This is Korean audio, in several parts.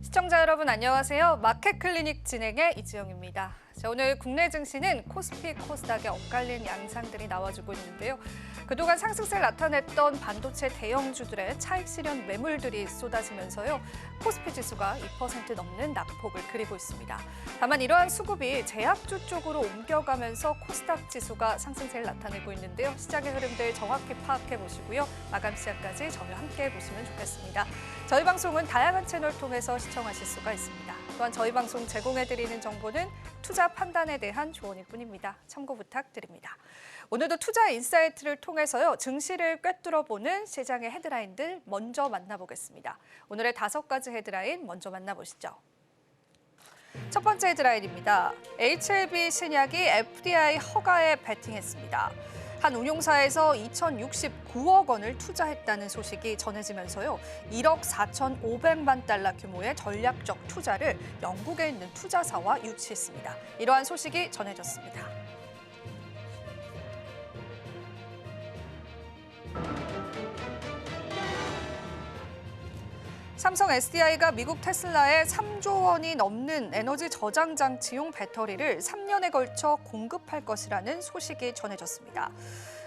시청자 여러분 안녕하세요. 마켓클리닉 진행의 이지영입니다. 자, 오늘 국내 증시는 코스피, 코스닥에 엇갈린 양상들이 나와주고 있는데요. 그동안 상승세를 나타냈던 반도체 대형주들의 차익 실현 매물들이 쏟아지면서요. 코스피 지수가 2% 넘는 낙폭을 그리고 있습니다. 다만 이러한 수급이 제약주 쪽으로 옮겨가면서 코스닥 지수가 상승세를 나타내고 있는데요. 시장의 흐름들 정확히 파악해 보시고요. 마감 시장까지 저희와 함께 보시면 좋겠습니다. 저희 방송은 다양한 채널 통해서 시청하실 수가 있습니다. 또한 저희 방송 제공해드리는 정보는 투자 판단에 대한 조언일 뿐입니다. 참고 부탁드립니다. 오늘도 투자 인사이트를 통해서요. 증시를 꿰뚫어보는 시장의 헤드라인들 먼저 만나보겠습니다. 오늘의 5가지 헤드라인 먼저 만나보시죠. 첫 번째 헤드라인입니다. HLB 신약이 FDI 허가에 베팅했습니다. 한 운용사에서 2,069억 원을 투자했다는 소식이 전해지면서요. 1억 4,500만 달러 규모의 전략적 투자를 영국에 있는 투자사와 유치했습니다. 이러한 소식이 전해졌습니다. 삼성 SDI가 미국 테슬라에 3조 원이 넘는 에너지 저장 장치용 배터리를 3년에 걸쳐 공급할 것이라는 소식이 전해졌습니다.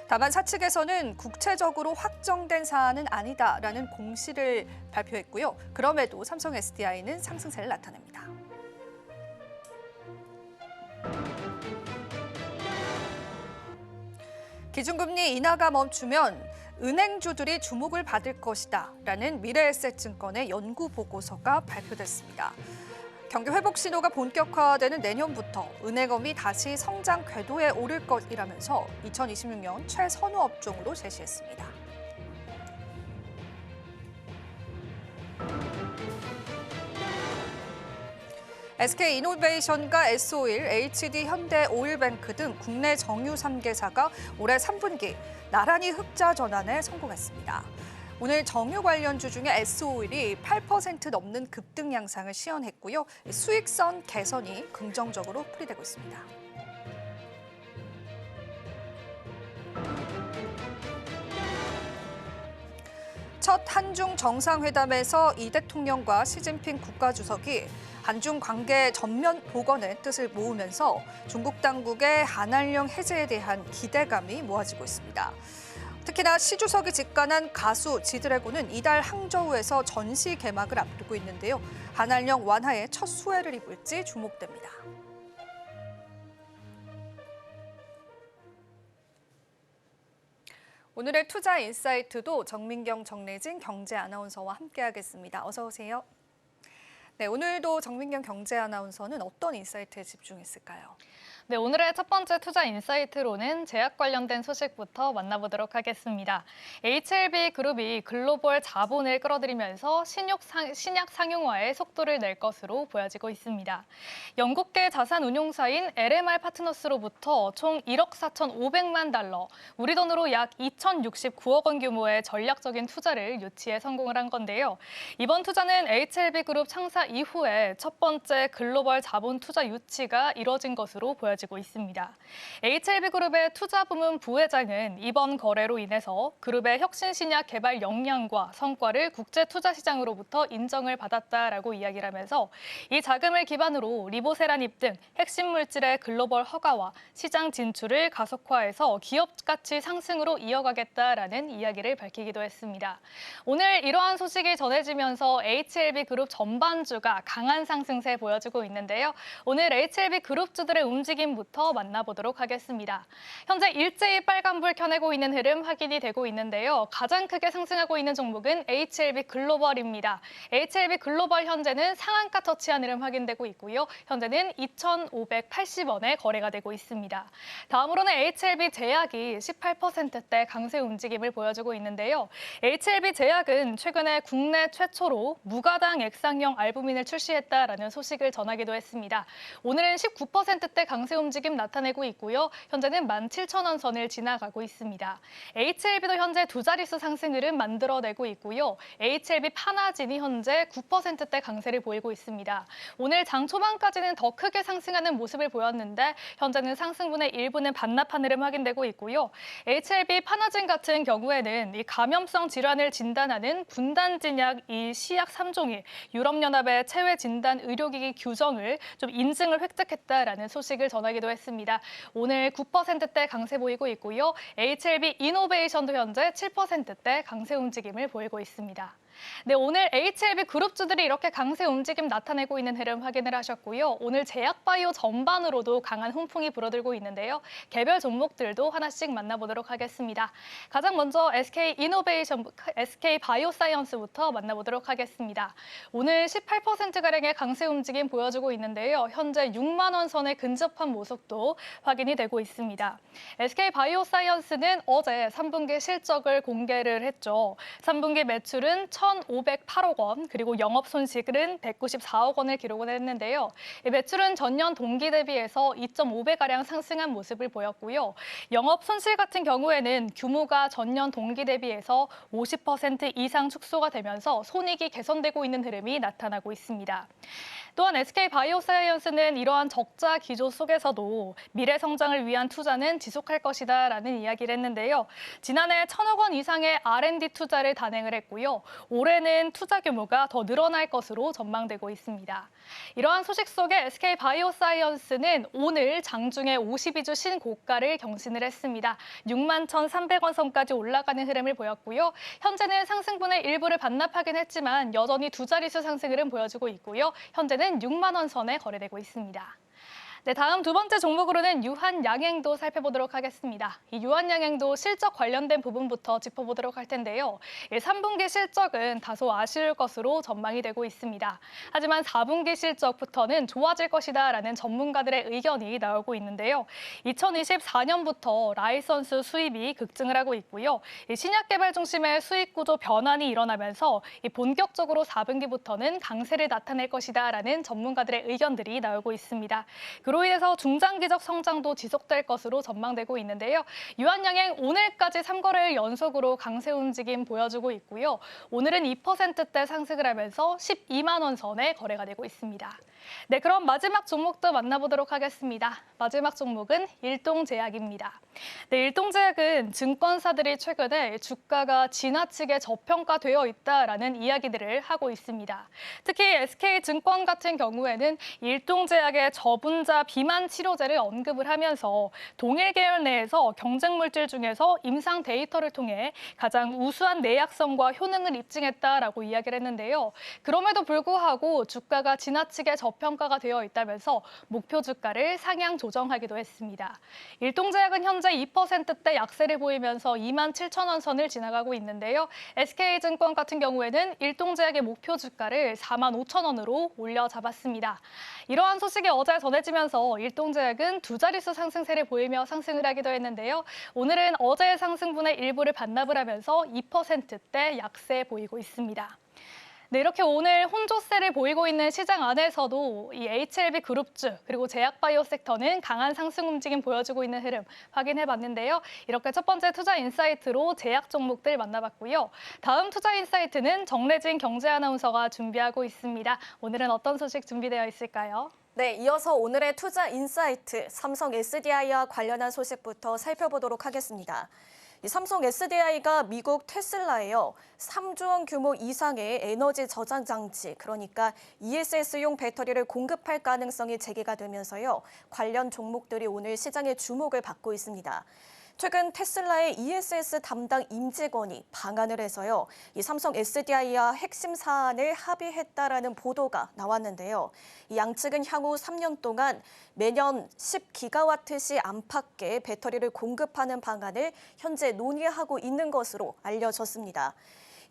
다만 사측에서는 국제적으로 확정된 사안은 아니다라는 공시를 발표했고요. 그럼에도 삼성 SDI는 상승세를 나타냅니다. 기준금리 인하가 멈추면 은행주들이 주목을 받을 것이다 라는 미래에셋증권의 연구 보고서가 발표됐습니다. 경기 회복 신호가 본격화되는 내년부터 은행업이 다시 성장 궤도에 오를 것이라면서 2026년 최선호 업종으로 제시했습니다. SK이노베이션과 S-오일, HD 현대오일뱅크 등 국내 정유 3개사가 올해 3분기 나란히 흑자 전환에 성공했습니다. 오늘 정유 관련주 중에 S-오일이 8% 넘는 급등 양상을 시현했고요. 수익성 개선이 긍정적으로 풀이되고 있습니다. 첫 한중 정상회담에서 이 대통령과 시진핑 국가주석이 한중 관계 전면 복원의 뜻을 모으면서 중국 당국의 한한령 해제에 대한 기대감이 모아지고 있습니다. 특히나 시 주석이 직관한 가수 지드래곤은 이달 항저우에서 전시 개막을 앞두고 있는데요. 한한령 완화에 첫 수혜를 입을지 주목됩니다. 오늘의 투자 인사이트도 정민경, 정래진 경제 아나운서와 함께하겠습니다. 어서 오세요. 네, 오늘도 정민경 경제 아나운서는 어떤 인사이트에 집중했을까요? 네, 오늘의 첫 번째 투자 인사이트로는 제약 관련된 소식부터 만나보도록 하겠습니다. HLB 그룹이 글로벌 자본을 끌어들이면서 신약 상용화에 속도를 낼 것으로 보여지고 있습니다. 영국계 자산 운용사인 LMR 파트너스로부터 총 1억 4,500만 달러, 우리 돈으로 약 2,069억 원 규모의 전략적인 투자를 유치에 성공을 한 건데요. 이번 투자는 HLB 그룹 창사 이후에 첫 번째 글로벌 자본 투자 유치가 이뤄진 것으로 보여지고 있습니다. HLB그룹의 투자부문 부회장은 이번 거래로 인해서 그룹의 혁신 신약 개발 역량과 성과를 국제 투자 시장으로부터 인정을 받았다라고 이야기를 하면서 이 자금을 기반으로 리보세라닙 등 핵심 물질의 글로벌 허가와 시장 진출을 가속화해서 기업 가치 상승으로 이어가겠다라는 이야기를 밝히기도 했습니다. 오늘 이러한 소식이 전해지면서 HLB그룹 전반주가 강한 상승세 보여주고 있는데요. 오늘 HLB그룹주들의 움직임부터 만나보도록 하겠습니다. 현재 일제히 빨간불 켜내고 있는 흐름 확인이 되고 있는데요. 가장 크게 상승하고 있는 종목은 HLB글로벌입니다. HLB글로벌 현재는 상한가 터치한 흐름 확인되고 있고요. 현재는 2,580원에 거래가 되고 있습니다. 다음으로는 HLB제약이 18%대 강세 움직임을 보여주고 있는데요. HLB제약은 최근에 국내 최초로 무가당 액상형 알부민을 출시했다라는 소식을 전하기도 했습니다. 오늘은 19%대 강세 강세 움직임 나타내고 있고요. 현재는 17,000원 선을 지나가고 있습니다. HLB도 현재 두 자릿수 상승 흐름 만들어내고 있고요. HLB 판화진이 현재 9%대 강세를 보이고 있습니다. 오늘 장 초반까지는 더 크게 상승하는 모습을 보였는데 현재는 상승분의 일부는 반납한 흐름 확인되고 있고요. HLB 판화진 같은 경우에는 이 감염성 질환을 진단하는 분단진약 이 시약 3종이 유럽연합의 체외 진단 의료기기 규정을 좀 인증을 획득했다라는 소식을 전하기도 했습니다. 오늘 9%대 강세 보이고 있고요. HLB 이노베이션도 현재 7%대 강세 움직임을 보이고 있습니다. 네, 오늘 HLB 그룹주들이 이렇게 강세 움직임 나타내고 있는 흐름 확인을 하셨고요. 오늘 제약바이오 전반으로도 강한 훈풍이 불어들고 있는데요. 개별 종목들도 하나씩 만나보도록 하겠습니다. 가장 먼저 SK 바이오사이언스부터 만나보도록 하겠습니다. 오늘 18%가량의 강세 움직임 보여주고 있는데요. 현재 6만 원 선에 근접한 모습도 확인이 되고 있습니다. SK 바이오사이언스는 어제 3분기 실적을 공개를 했죠. 3분기 매출은 1,508억 원, 그리고 영업 손실은 194억 원을 기록을 했는데요. 매출은 전년 동기 대비해서 2.5배가량 상승한 모습을 보였고요. 영업 손실 같은 경우에는 규모가 전년 동기 대비해서 50% 이상 축소가 되면서 손익이 개선되고 있는 흐름이 나타나고 있습니다. 또한 SK바이오사이언스는 이러한 적자 기조 속에서도 미래 성장을 위한 투자는 지속할 것이다라는 이야기를 했는데요. 지난해 1,000억 원 이상의 R&D 투자를 단행을 했고요. 올해는 투자 규모가 더 늘어날 것으로 전망되고 있습니다. 이러한 소식 속에 SK바이오사이언스는 오늘 장중에 52주 신고가를 경신을 했습니다. 61,300원 선까지 올라가는 흐름을 보였고요. 현재는 상승분의 일부를 반납하긴 했지만 여전히 두 자릿수 상승 흐름 보여주고 있고요. 현재는 6만 원 선에 거래되고 있습니다. 네, 다음 두 번째 종목으로는 유한양행도 살펴보도록 하겠습니다. 이 유한양행도 실적 관련된 부분부터 짚어보도록 할 텐데요. 3분기 실적은 다소 아쉬울 것으로 전망이 되고 있습니다. 하지만 4분기 실적부터는 좋아질 것이다라는 전문가들의 의견이 나오고 있는데요. 2024년부터 라이선스 수입이 급증을 하고 있고요. 신약 개발 중심의 수익 구조 변환이 일어나면서 본격적으로 4분기부터는 강세를 나타낼 것이다라는 전문가들의 의견들이 나오고 있습니다. 그로 인해서 중장기적 성장도 지속될 것으로 전망되고 있는데요. 유한양행 오늘까지 3거래일 연속으로 강세 움직임 보여주고 있고요. 오늘은 2%대 상승을 하면서 12만 원 선에 거래가 되고 있습니다. 네, 그럼 마지막 종목도 만나보도록 하겠습니다. 마지막 종목은 일동제약입니다. 네, 일동제약은 증권사들이 최근에 주가가 지나치게 저평가되어 있다라는 이야기들을 하고 있습니다. 특히 SK증권 같은 경우에는 일동제약의 저분자 비만 치료제를 언급을 하면서 동일 계열 내에서 경쟁 물질 중에서 임상 데이터를 통해 가장 우수한 내약성과 효능을 입증했다라고 이야기를 했는데요. 그럼에도 불구하고 주가가 지나치게 저평가가 되어 있다면서 목표 주가를 상향 조정하기도 했습니다. 일동제약은 현재 2%대 약세를 보이면서 27,000원 선을 지나가고 있는데요. SK증권 같은 경우에는 일동제약의 목표 주가를 45,000원으로 올려 잡았습니다. 이러한 소식이 어제 전해지면서 일동제약은 두 자릿수 상승세를 보이며 상승을 하기도 했는데요. 오늘은 어제의 상승분의 일부를 반납을 하면서 2%대 약세 보이고 있습니다. 네, 이렇게 오늘 혼조세를 보이고 있는 시장 안에서도 이 HLB 그룹주 그리고 제약바이오 섹터는 강한 상승 움직임 보여주고 있는 흐름 확인해봤는데요. 이렇게 첫 번째 투자 인사이트로 제약 종목들 만나봤고요. 다음 투자 인사이트는 정래진 경제아나운서가 준비하고 있습니다. 오늘은 어떤 소식 준비되어 있을까요? 네, 이어서 오늘의 투자 인사이트 삼성 SDI와 관련한 소식부터 살펴보도록 하겠습니다. 삼성 SDI가 미국 테슬라에요. 3조 원 규모 이상의 에너지 저장 장치, 그러니까 ESS용 배터리를 공급할 가능성이 제기가 되면서요. 관련 종목들이 오늘 시장의 주목을 받고 있습니다. 최근 테슬라의 ESS 담당 임직원이 방한을 해서요. 이 삼성 SDI와 핵심 사안을 합의했다라는 보도가 나왔는데요. 이 양측은 향후 3년 동안 매년 10기가와트시 안팎의 배터리를 공급하는 방안을 현재 논의하고 있는 것으로 알려졌습니다.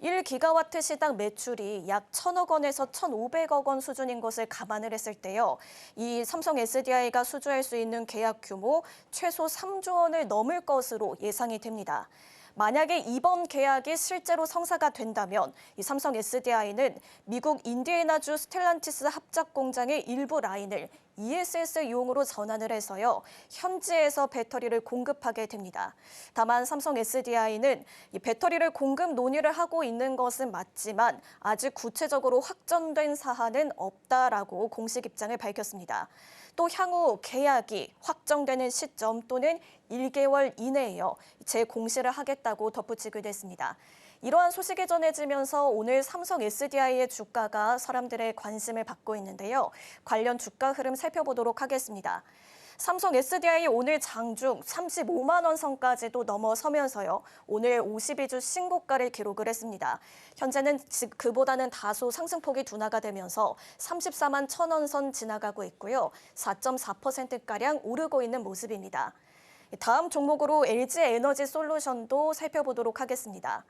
1기가와트 시당 매출이 약 1,000억 원에서 1,500억 원 수준인 것을 감안을 했을 때요. 이 삼성 SDI가 수주할 수 있는 계약 규모 최소 3조 원을 넘을 것으로 예상이 됩니다. 만약에 이번 계약이 실제로 성사가 된다면 이 삼성 SDI는 미국 인디애나주 스텔란티스 합작 공장의 일부 라인을 ESS용으로 전환을 해서요. 현지에서 배터리를 공급하게 됩니다. 다만 삼성 SDI는 이 배터리를 공급 논의를 하고 있는 것은 맞지만 아직 구체적으로 확정된 사안은 없다라고 공식 입장을 밝혔습니다. 또 향후 계약이 확정되는 시점 또는 1개월 이내에요. 재공시를 하겠다고 덧붙이기도 했습니다. 이러한 소식이 전해지면서 오늘 삼성 SDI의 주가가 사람들의 관심을 받고 있는데요. 관련 주가 흐름 살펴보도록 하겠습니다. 삼성 SDI 오늘 장중 35만 원 선까지도 넘어서면서요. 오늘 52주 신고가를 기록을 했습니다. 현재는 그보다는 다소 상승폭이 둔화가 되면서 34만 1,000원 선 지나가고 있고요. 4.4%가량 오르고 있는 모습입니다. 다음 종목으로 LG에너지솔루션도 살펴보도록 하겠습니다.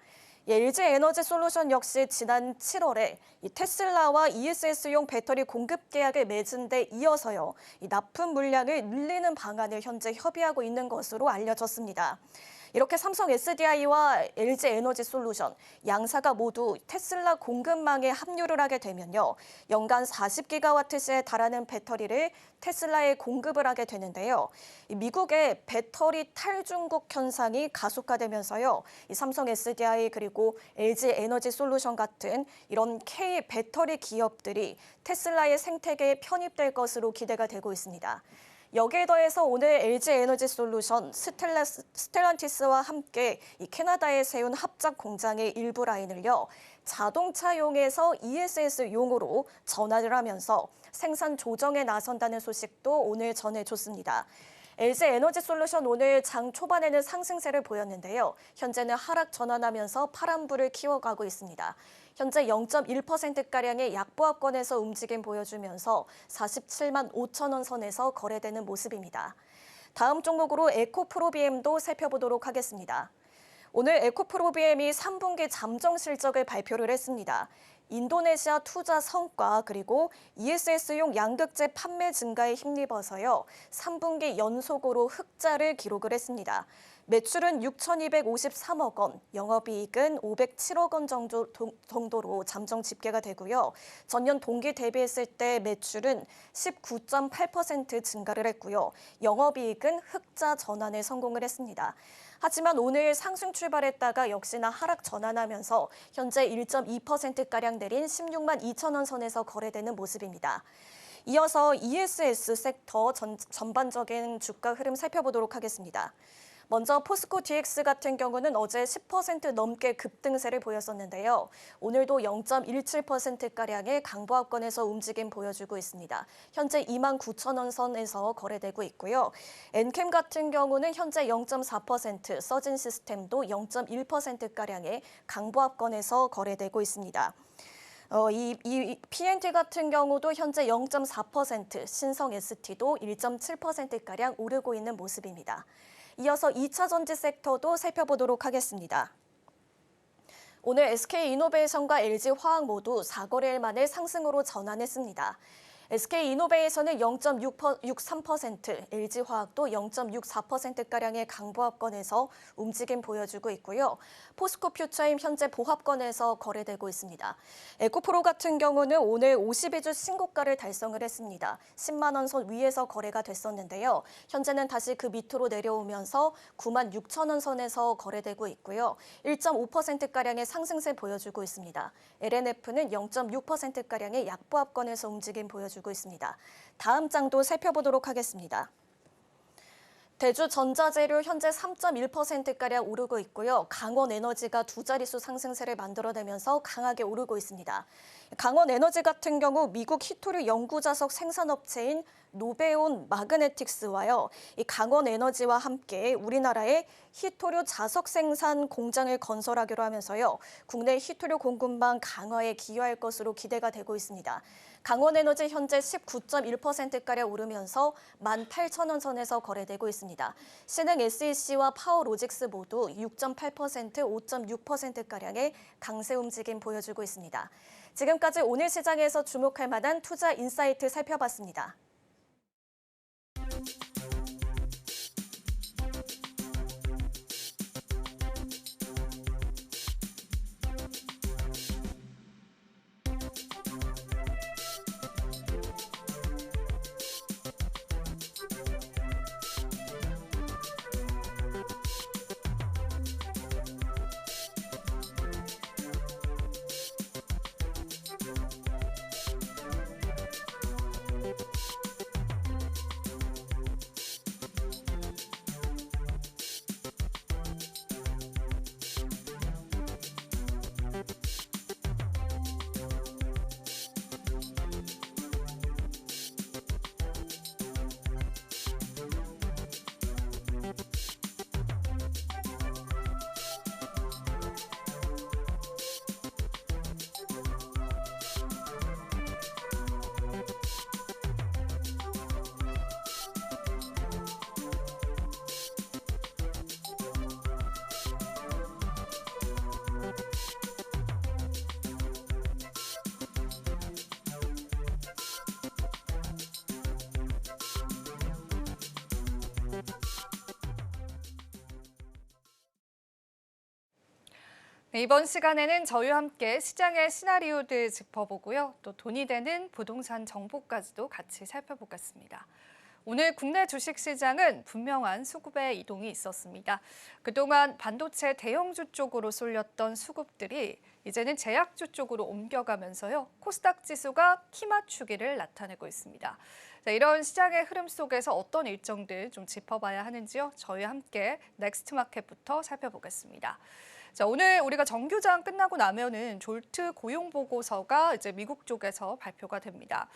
LG에너지솔루션 역시 지난 7월에 테슬라와 ESS용 배터리 공급 계약을 맺은 데 이어서요. 납품 물량을 늘리는 방안을 현재 협의하고 있는 것으로 알려졌습니다. 이렇게 삼성 SDI와 LG에너지솔루션 양사가 모두 테슬라 공급망에 합류를 하게 되면요. 연간 40기가와트시에 달하는 배터리를 테슬라에 공급을 하게 되는데요. 미국의 배터리 탈중국 현상이 가속화되면서요. 삼성 SDI 그리고 LG에너지솔루션 같은 이런 K 배터리 기업들이 테슬라의 생태계에 편입될 것으로 기대가 되고 있습니다. 여기에 더해서 오늘 LG에너지솔루션, 스텔란티스와 함께 이 캐나다에 세운 합작 공장의 일부 라인을요. 자동차용에서 ESS용으로 전환을 하면서 생산 조정에 나선다는 소식도 오늘 전해줬습니다. LG에너지솔루션 오늘 장 초반에는 상승세를 보였는데요. 현재는 하락 전환하면서 파란불을 키워가고 있습니다. 현재 0.1%가량의 약보합권에서 움직임 보여주면서 47만 5천 원 선에서 거래되는 모습입니다. 다음 종목으로 에코프로비엠도 살펴보도록 하겠습니다. 오늘 에코프로비엠이 3분기 잠정 실적을 발표를 했습니다. 인도네시아 투자 성과 그리고 ESS용 양극재 판매 증가에 힘입어서요. 3분기 연속으로 흑자를 기록을 했습니다. 매출은 6,253억 원, 영업이익은 507억 원 정도로 잠정 집계가 되고요. 전년 동기 대비했을 때 매출은 19.8% 증가를 했고요. 영업이익은 흑자 전환에 성공을 했습니다. 하지만 오늘 상승 출발했다가 역시나 하락 전환하면서 현재 1.2%가량 내린 16만 2천 원 선에서 거래되는 모습입니다. 이어서 ESS 섹터 전반적인 주가 흐름 살펴보도록 하겠습니다. 먼저 포스코 DX 같은 경우는 어제 10% 넘게 급등세를 보였었는데요. 오늘도 0.17%가량의 강보합권에서 움직임 보여주고 있습니다. 현재 2만 9천 원 선에서 거래되고 있고요. 엔캠 같은 경우는 현재 0.4%, 서진 시스템도 0.1%가량의 강보합권에서 거래되고 있습니다. 이 PNT 같은 경우도 현재 0.4%, 신성 ST도 1.7%가량 오르고 있는 모습입니다. 이어서 2차 전지 섹터도 살펴보도록 하겠습니다. 오늘 SK이노베이션과 LG화학 모두 4거래일 만에 상승으로 전환했습니다. SK이노베이션은 0.63%, LG화학도 0.64%가량의 강보합권에서 움직임 보여주고 있고요. 포스코 퓨처임 현재 보합권에서 거래되고 있습니다. 에코프로 같은 경우는 오늘 52주 신고가를 달성을 했습니다. 10만 원 선 위에서 거래가 됐었는데요. 현재는 다시 그 밑으로 내려오면서 9만 6천 원 선에서 거래되고 있고요. 1.5%가량의 상승세 보여주고 있습니다. LNF는 0.6%가량의 약보합권에서 움직임 보여주고 있습니다. 다음 장도 살펴보도록 하겠습니다. 대주전자재료 현재 3.1%가량 오르고 있고요. 강원에너지가 두 자릿수 상승세를 만들어내면서 강하게 오르고 있습니다. 강원에너지 같은 경우 미국 히토류 연구자석 생산업체인 노베온 마그네틱스와요. 이 강원에너지와 함께 우리나라의 히토류 자석 생산 공장을 건설하기로 하면서요. 국내 히토류 공급망 강화에 기여할 것으로 기대가 되고 있습니다. 강원에너지 현재 19.1%가량 오르면서 18,000원 선에서 거래되고 있습니다. 신흥 SEC와 파워로직스 모두 6.8%, 5.6%가량의 강세 움직임 보여주고 있습니다. 지금까지 오늘 시장에서 주목할 만한 투자 인사이트 살펴봤습니다. 네, 이번 시간에는 저희와 함께 시장의 시나리오들 짚어보고요. 또 돈이 되는 부동산 정보까지도 같이 살펴보겠습니다. 오늘 국내 주식시장은 분명한 수급의 이동이 있었습니다. 그동안 반도체 대형주 쪽으로 쏠렸던 수급들이 이제는 제약주 쪽으로 옮겨가면서요. 코스닥 지수가 키 맞추기를 나타내고 있습니다. 자, 이런 시장의 흐름 속에서 어떤 일정들 좀 짚어봐야 하는지요. 저희와 함께 넥스트마켓부터 살펴보겠습니다. 자, 오늘 우리가 정규장 끝나고 나면은 졸트 고용 보고서가 이제 미국 쪽에서 발표가 됩니다.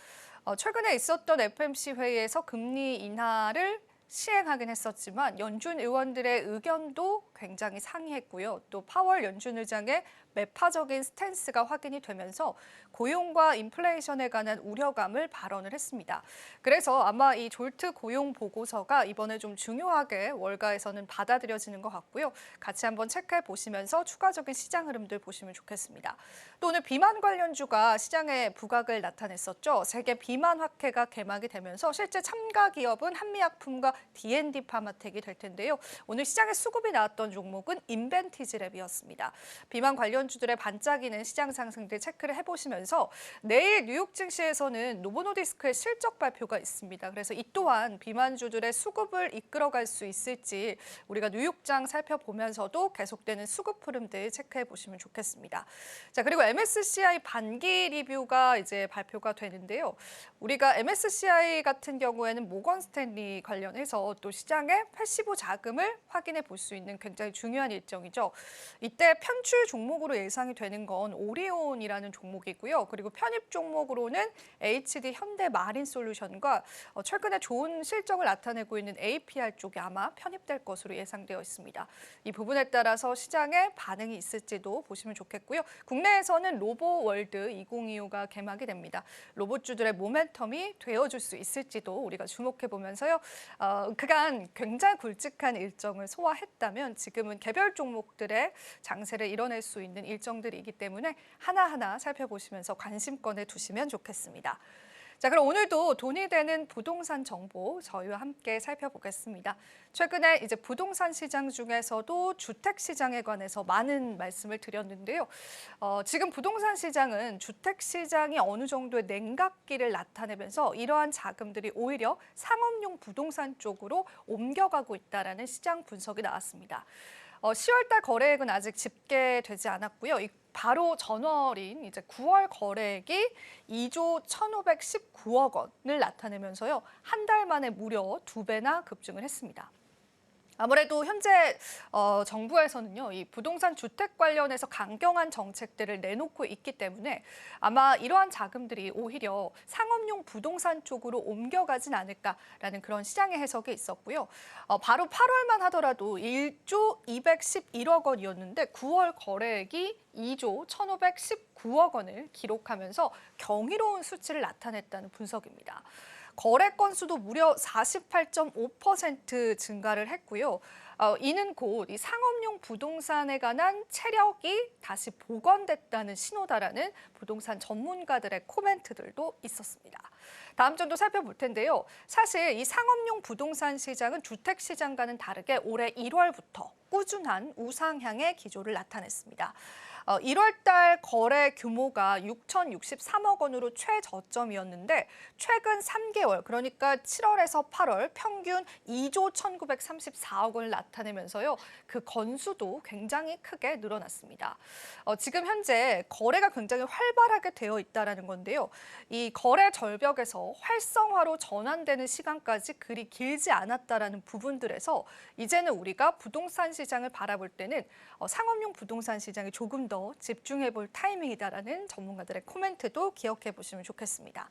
최근에 있었던 FOMC 회의에서 금리 인하를 시행하긴 했었지만 연준 의원들의 의견도 굉장히 상이했고요. 또 파월 연준 의장의 매파적인 스탠스가 확인이 되면서 고용과 인플레이션에 관한 우려감을 발언을 했습니다. 그래서 아마 이 졸트 고용 보고서가 이번에 좀 중요하게 월가에서는 받아들여지는 것 같고요. 같이 한번 체크해 보시면서 추가적인 시장 흐름들 보시면 좋겠습니다. 또 오늘 비만 관련주가 시장에 부각을 나타냈었죠. 세계 비만 학회가 개막이 되면서 실제 참가 기업은 한미약품과 D&D 파마텍이 될 텐데요. 오늘 시장에 수급이 나왔던 종목은 인벤티지랩이었습니다. 비만 관련주들의 반짝이는 시장 상승들 체크를 해보시면서 내일 뉴욕 증시에서는 노보노디스크의 실적 발표가 있습니다. 그래서 이 또한 비만주들의 수급을 이끌어갈 수 있을지 우리가 뉴욕장 살펴보면서도 계속되는 수급 흐름들 체크해 보시면 좋겠습니다. 자, 그리고 MSCI 반기 리뷰가 이제 발표가 되는데요. 우리가 MSCI 같은 경우에는 모건 스탠리 관련해서 또 시장의 패시브 자금을 확인해 볼 수 있는 굉장히 중요한 일정이죠. 이때 편출 종목으로 예상이 되는 건 오리온이라는 종목이고요. 그리고 편입 종목으로는 HD 현대마린솔루션과 최근에 좋은 실적을 나타내고 있는 APR 쪽이 아마 편입될 것으로 예상되어 있습니다. 이 부분에 따라서 시장에 반응이 있을지도 보시면 좋겠고요. 국내에서는 로보월드 2025가 개막이 됩니다. 로봇주들의 모멘텀이 되어줄 수 있을지도 우리가 주목해 보면서요. 그간 굉장히 굵직한 일정을 소화했다면 지금은 개별 종목들의 장세를 이뤄낼 수 있는 일정들이기 때문에 하나하나 살펴보시면서 관심권에 두시면 좋겠습니다. 자, 그럼 오늘도 돈이 되는 부동산 정보 저희와 함께 살펴보겠습니다. 최근에 이제 부동산 시장 중에서도 주택 시장에 관해서 많은 말씀을 드렸는데요. 지금 부동산 시장은 주택 시장이 어느 정도의 냉각기를 나타내면서 이러한 자금들이 오히려 상업용 부동산 쪽으로 옮겨가고 있다라는 시장 분석이 나왔습니다. 10월 달 거래액은 아직 집계되지 않았고요. 바로 전월인 이제 9월 거래액이 2조 1,519억 원을 나타내면서요. 한 달 만에 무려 2배나 급증을 했습니다. 아무래도 현재 정부에서는요, 이 부동산 주택 관련해서 강경한 정책들을 내놓고 있기 때문에 아마 이러한 자금들이 오히려 상업용 부동산 쪽으로 옮겨가진 않을까라는 그런 시장의 해석이 있었고요. 바로 8월만 하더라도 1조 211억 원이었는데 9월 거래액이 2조 1,519억 원을 기록하면서 경이로운 수치를 나타냈다는 분석입니다. 거래 건수도 무려 48.5% 증가를 했고요. 이는 곧 이 상업용 부동산에 관한 체력이 다시 복원됐다는 신호다라는 부동산 전문가들의 코멘트들도 있었습니다. 다음 점도 살펴볼 텐데요. 사실 이 상업용 부동산 시장은 주택 시장과는 다르게 올해 1월부터 꾸준한 우상향의 기조를 나타냈습니다. 1월 달 거래 규모가 6,063억 원으로 최저점이었는데 최근 3개월, 그러니까 7월에서 8월 평균 2조 1,934억 원을 나타내면서요. 그 건수도 굉장히 크게 늘어났습니다. 지금 현재 거래가 굉장히 활발하게 되어 있다는 건데요. 이 거래 절벽에서 활성화로 전환되는 시간까지 그리 길지 않았다라는 부분들에서 이제는 우리가 부동산 시장을 바라볼 때는 상업용 부동산 시장에 조금 더 집중해 볼 타이밍이다라는 전문가들의 코멘트도 기억해 보시면 좋겠습니다.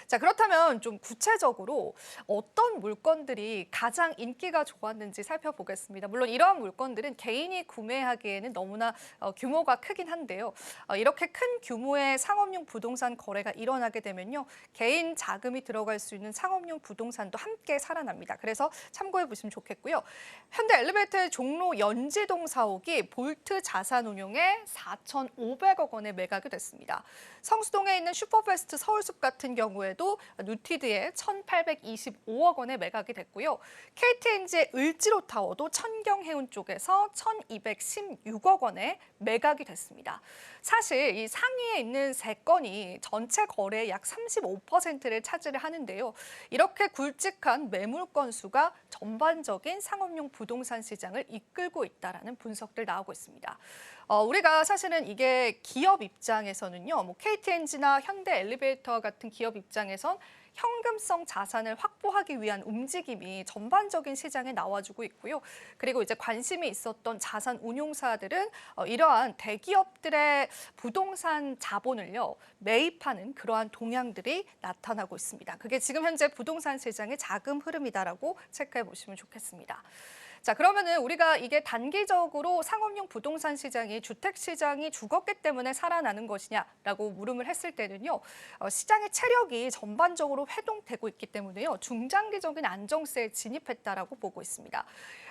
자, 그렇다면 좀 구체적으로 어떤 물건들이 가장 인기가 좋았는지 살펴보겠습니다. 물론 이러한 물건들은 개인이 구매하기에는 너무나 규모가 크긴 한데요. 이렇게 큰 규모의 상업용 부동산 거래가 일어나게 되면요. 개인 자금이 들어갈 수 있는 상업용 부동산도 함께 살아납니다. 그래서 참고해 보시면 좋겠고요. 현대 엘리베이터의 종로 연지동 사옥이 볼트 자산운용의 4,500억 원에 매각이 됐습니다. 성수동에 있는 슈퍼베스트 서울숲 같은 경우에도 누티드에 1,825억 원에 매각이 됐고요. KTNG의 을지로타워도 천경해운 쪽에서 1,216억 원에 매각이 됐습니다. 사실 이 상위에 있는 세 건이 전체 거래의 약 35%를 차지를 하는데요. 이렇게 굵직한 매물 건수가 전반적인 상업용 부동산 시장을 이끌고 있다라는 분석들 나오고 있습니다. 우리가 사실은 이게 기업 입장에서는요, 뭐 KTNG나 현대 엘리베이터 같은 기업 입장에선 현금성 자산을 확보하기 위한 움직임이 전반적인 시장에 나와주고 있고요. 그리고 이제 관심이 있었던 자산 운용사들은 이러한 대기업들의 부동산 자본을요, 매입하는 그러한 동향들이 나타나고 있습니다. 그게 지금 현재 부동산 시장의 자금 흐름이다라고 체크해 보시면 좋겠습니다. 자, 그러면은 우리가 이게 단기적으로 상업용 부동산 시장이 주택 시장이 죽었기 때문에 살아나는 것이냐라고 물음을 했을 때는요, 시장의 체력이 전반적으로 회동되고 있기 때문에요, 중장기적인 안정세에 진입했다라고 보고 있습니다.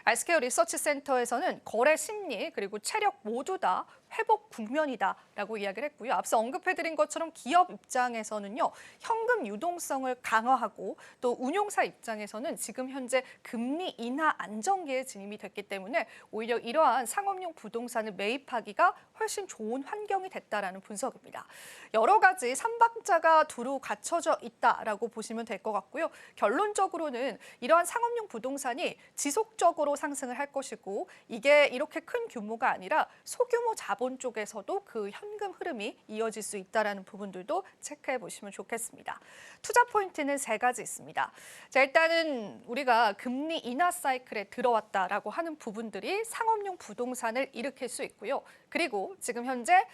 알스케어 리서치 센터에서는 거래 심리 그리고 체력 모두 다 회복 국면이다라고 이야기를 했고요. 앞서 언급해드린 것처럼 기업 입장에서는요, 현금 유동성을 강화하고 또 운용사 입장에서는 지금 현재 금리 인하 안정기에 진입이 됐기 때문에 오히려 이러한 상업용 부동산을 매입하기가 훨씬 좋은 환경이 됐다라는 분석입니다. 여러 가지 삼박자가 두루 갖춰져 있다라고 보시면 될 것 같고요. 결론적으로는 이러한 상업용 부동산이 지속적으로 상승을 할 것이고, 이게 이렇게 큰 규모가 아니라 소규모 자본 쪽에서도 그 현금 흐름이 이어질 수 있다라는 부분들도 체크해 보시면 좋겠습니다. 투자 포인트는 세 가지 있습니다. 자, 일단은 우리가 금리 인하 사이클에 들어왔다라고 하는 부분들이 상업용 부동산을 일으킬 수 있고요. 그리고 지금 현재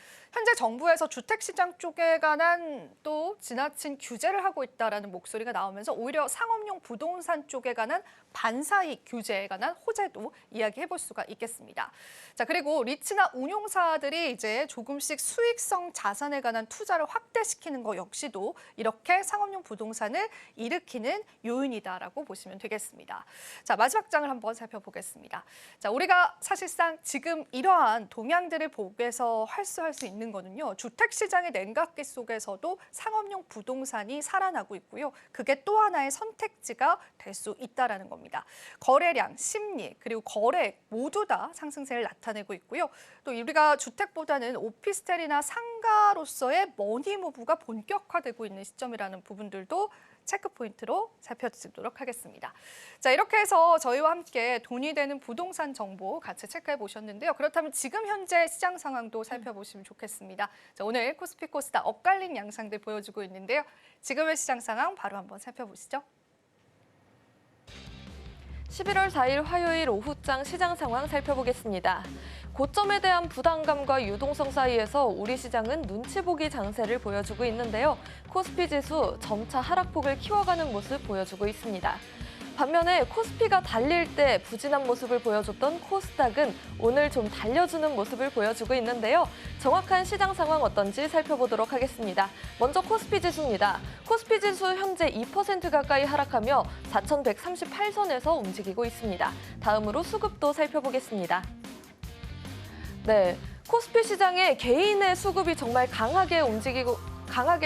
정부에서 주택시장 쪽에 관한 또 지나친 규제를 하고 있다라는 목소리가 나오면서 오히려 상업용 부동산 쪽에 관한 반사이익 규제에 관한 호재도 이야기해 볼 수가 있겠습니다. 자, 그리고 리츠나 운용사들이 이제 조금씩 수익성 자산에 관한 투자를 확대시키는 것 역시도 이렇게 상업용 부동산을 일으키는 요인이다라고 보시면 되겠습니다. 자, 마지막 장을 한번 살펴보겠습니다. 자, 우리가 사실상 지금 이러한 동향들을 보면서 할 수 있는 거는요, 주택시장의 냉각기 속에서도 상업용 부동산이 살아나고 있고요. 그게 또 하나의 선택지가 될 수 있다라는 겁니다. 거래량, 심리, 그리고 거래액 모두 다 상승세를 나타내고 있고요. 또 우리가 주택보다는 오피스텔이나 상가로서의 머니무브가 본격화되고 있는 시점이라는 부분들도 체크 포인트로 살펴보도록 하겠습니다. 자, 이렇게 해서 저희와 함께 돈이 되는 부동산 정보 같이 체크해 보셨는데요. 그렇다면 지금 현재 시장 상황도 살펴보시면 좋겠습니다. 자, 오늘 코스피 코스닥 엇갈린 양상들 보여주고 있는데요. 지금의 시장 상황 바로 한번 살펴보시죠. 11월 4일 화요일 오후장 시장 상황 살펴보겠습니다. 고점에 대한 부담감과 유동성 사이에서 우리 시장은 눈치 보기 장세를 보여주고 있는데요. 코스피 지수 점차 하락폭을 키워가는 모습 보여주고 있습니다. 반면에 코스피가 달릴 때 부진한 모습을 보여줬던 코스닥은 오늘 좀 달려주는 모습을 보여주고 있는데요. 정확한 시장 상황 어떤지 살펴보도록 하겠습니다. 먼저 코스피 지수입니다. 코스피 지수 현재 2% 가까이 하락하며 4,138선에서 움직이고 있습니다. 다음으로 수급도 살펴보겠습니다. 네, 코스피 시장에 개인의 수급이 정말 강하게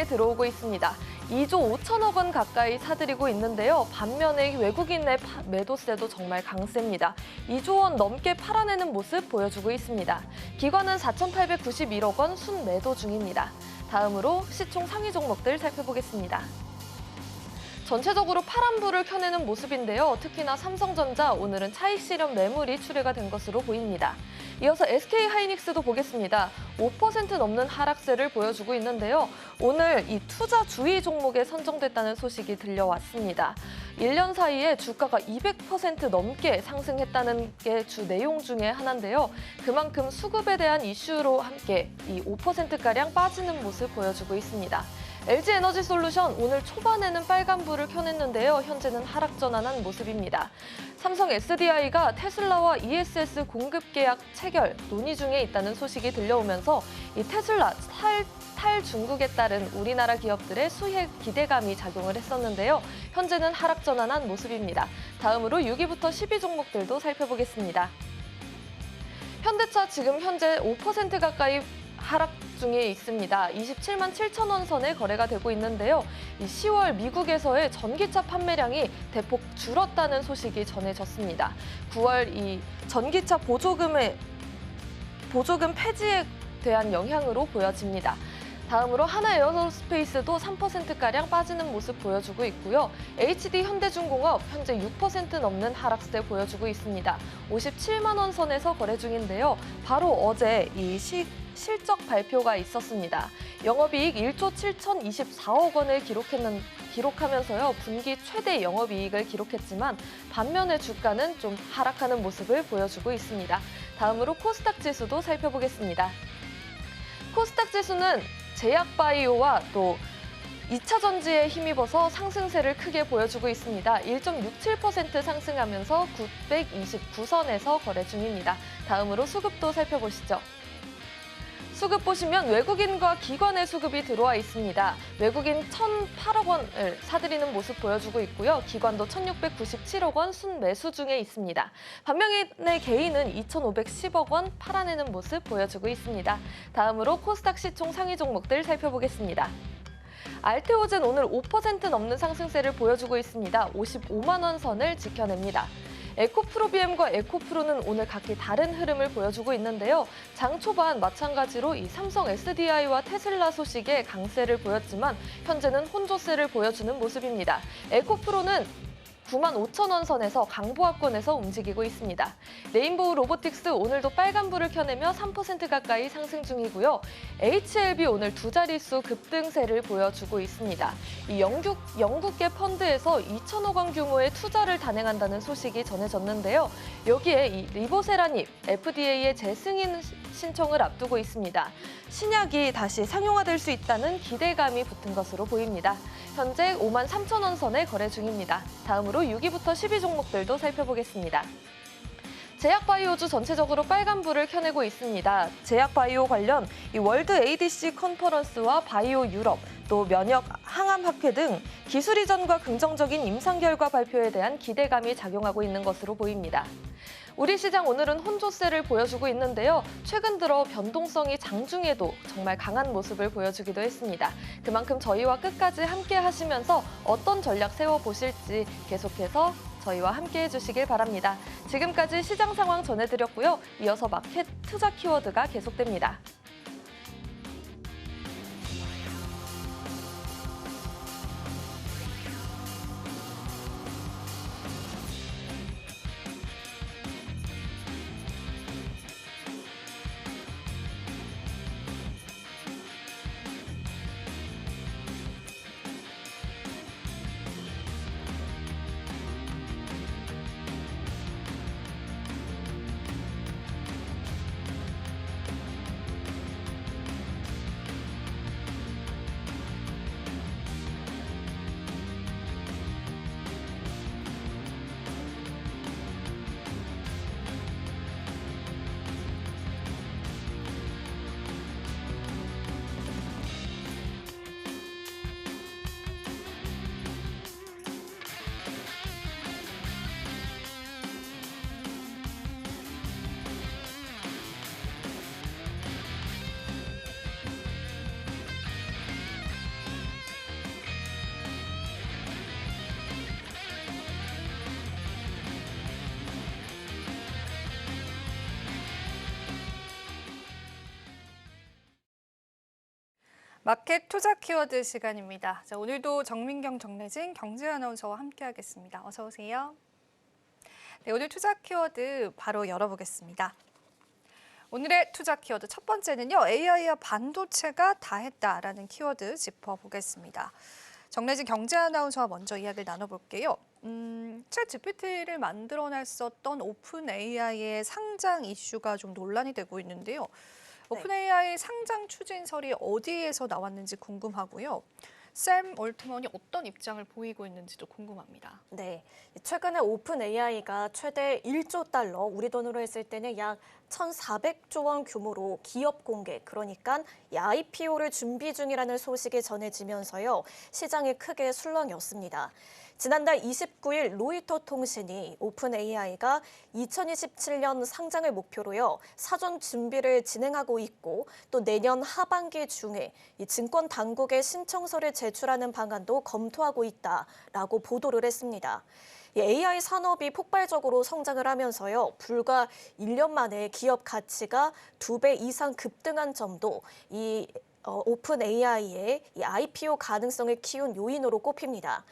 들어오고 있습니다. 2조 5천억 원 가까이 사들이고 있는데요. 반면에 외국인의 매도세도 정말 강세입니다. 2조 원 넘게 팔아내는 모습 보여주고 있습니다. 기관은 4,891억 원 순매도 중입니다. 다음으로 시총 상위 종목들 살펴보겠습니다. 전체적으로 파란불을 켜내는 모습인데요. 특히나 삼성전자 오늘은 차익 실현 매물이 출회가 된 것으로 보입니다. 이어서 SK하이닉스도 보겠습니다. 5% 넘는 하락세를 보여주고 있는데요. 오늘 이 투자 주의 종목에 선정됐다는 소식이 들려왔습니다. 1년 사이에 주가가 200% 넘게 상승했다는 게 주 내용 중에 하나인데요. 그만큼 수급에 대한 이슈로 함께 이 5%가량 빠지는 모습 보여주고 있습니다. LG에너지솔루션 오늘 초반에는 빨간불을 켜냈는데요. 현재는 하락 전환한 모습입니다. 삼성 SDI가 테슬라와 ESS 공급 계약 체결 논의 중에 있다는 소식이 들려오면서 이 테슬라 탈중국에 따른 우리나라 기업들의 수혜 기대감이 작용을 했었는데요. 현재는 하락 전환한 모습입니다. 다음으로 6위부터 10위 종목들도 살펴보겠습니다. 현대차 지금 현재 5% 가까이 하락 중에 있습니다. 27만 7천 원 선에 거래가 되고 있는데요. 이 10월 미국에서의 전기차 판매량이 대폭 줄었다는 소식이 전해졌습니다. 9월 이 전기차 보조금 폐지에 대한 영향으로 보여집니다. 다음으로 하나 에어로스페이스도 3%가량 빠지는 모습 보여주고 있고요. HD 현대중공업 현재 6% 넘는 하락세 보여주고 있습니다. 57만 원 선에서 거래 중인데요. 바로 어제 이 실적 발표가 있었습니다. 영업이익 1조 7,024억 원을 기록하면서요. 분기 최대 영업이익을 기록했지만 반면에 주가는 좀 하락하는 모습을 보여주고 있습니다. 다음으로 코스닥 지수도 살펴보겠습니다. 코스닥 지수는 제약바이오와 또 2차 전지에 힘입어서 상승세를 크게 보여주고 있습니다. 1.67% 상승하면서 929선에서 거래 중입니다. 다음으로 수급도 살펴보시죠. 수급 보시면 외국인과 기관의 수급이 들어와 있습니다. 외국인 1,008억 원을 사들이는 모습 보여주고 있고요. 기관도 1,697억 원 순매수 중에 있습니다. 반면에 개인은 2,510억 원 팔아내는 모습 보여주고 있습니다. 다음으로 코스닥 시총 상위 종목들 살펴보겠습니다. 알테오젠 오늘 5% 넘는 상승세를 보여주고 있습니다. 55만 원 선을 지켜냅니다. 에코프로비엠과 에코프로는 오늘 각기 다른 흐름을 보여주고 있는데요. 장 초반 마찬가지로 이 삼성 SDI와 테슬라 소식에 강세를 보였지만 현재는 혼조세를 보여주는 모습입니다. 에코프로는 9만 5천 원 선에서 강보합권에서 움직이고 있습니다. 레인보우 로보틱스 오늘도 빨간불을 켜내며 3% 가까이 상승 중이고요. HLB 오늘 두 자릿수 급등세를 보여주고 있습니다. 이 영국계 펀드에서 2천억 원 규모의 투자를 단행한다는 소식이 전해졌는데요. 여기에 이 리보세라닙 FDA의 재승인 신청을 앞두고 있습니다. 신약이 다시 상용화될 수 있다는 기대감이 붙은 것으로 보입니다. 현재 5만 3천 원 선에 거래 중입니다. 다음으로 6위부터 10위 종목들도 살펴보겠습니다. 제약바이오주 전체적으로 빨간불을 켜내고 있습니다. 제약바이오 관련 이 월드 ADC 컨퍼런스와 바이오 유럽, 또 면역 항암학회 등 기술 이전과 긍정적인 임상 결과 발표에 대한 기대감이 작용하고 있는 것으로 보입니다. 우리 시장 오늘은 혼조세를 보여주고 있는데요. 최근 들어 변동성이 장중에도 정말 강한 모습을 보여주기도 했습니다. 그만큼 저희와 끝까지 함께 하시면서 어떤 전략 세워보실지 계속해서 저희와 함께 해주시길 바랍니다. 지금까지 시장 상황 전해드렸고요. 이어서 마켓 투자 키워드가 계속됩니다. 마켓 투자 키워드 시간입니다. 자, 오늘도 정민경, 정래진 경제 아나운서와 함께하겠습니다. 어서 오세요. 네, 오늘 투자 키워드 바로 열어보겠습니다. 오늘의 투자 키워드 첫 번째는요. AI와 반도체가 다했다라는 키워드 짚어보겠습니다. 정래진 경제 아나운서와 먼저 이야기를 나눠볼게요. 챗 GPT를 만들어냈었던 오픈 AI의 상장 이슈가 좀 논란이 되고 있는데요. 오픈 AI 상장 추진설이 어디에서 나왔는지 궁금하고요. 샘 올트먼이 어떤 입장을 보이고 있는지도 궁금합니다. 네, 최근에 오픈 AI가 최대 1조 달러, 우리 돈으로 했을 때는 약 1,400조 원 규모로 기업 공개, 그러니까 이 IPO를 준비 중이라는 소식이 전해지면서요. 시장이 크게 술렁였습니다. 지난달 29일 로이터 통신이 오픈 AI가 2027년 상장을 목표로요. 사전 준비를 진행하고 있고 또 내년 하반기 중에 이 증권 당국에 신청서를 제출하는 방안도 검토하고 있다라고 보도를 했습니다. 이 AI 산업이 폭발적으로 성장을 하면서요. 불과 1년 만에 기업 가치가 2배 이상 급등한 점도 이 오픈 AI의 이 IPO 가능성을 키운 요인으로 꼽힙니다.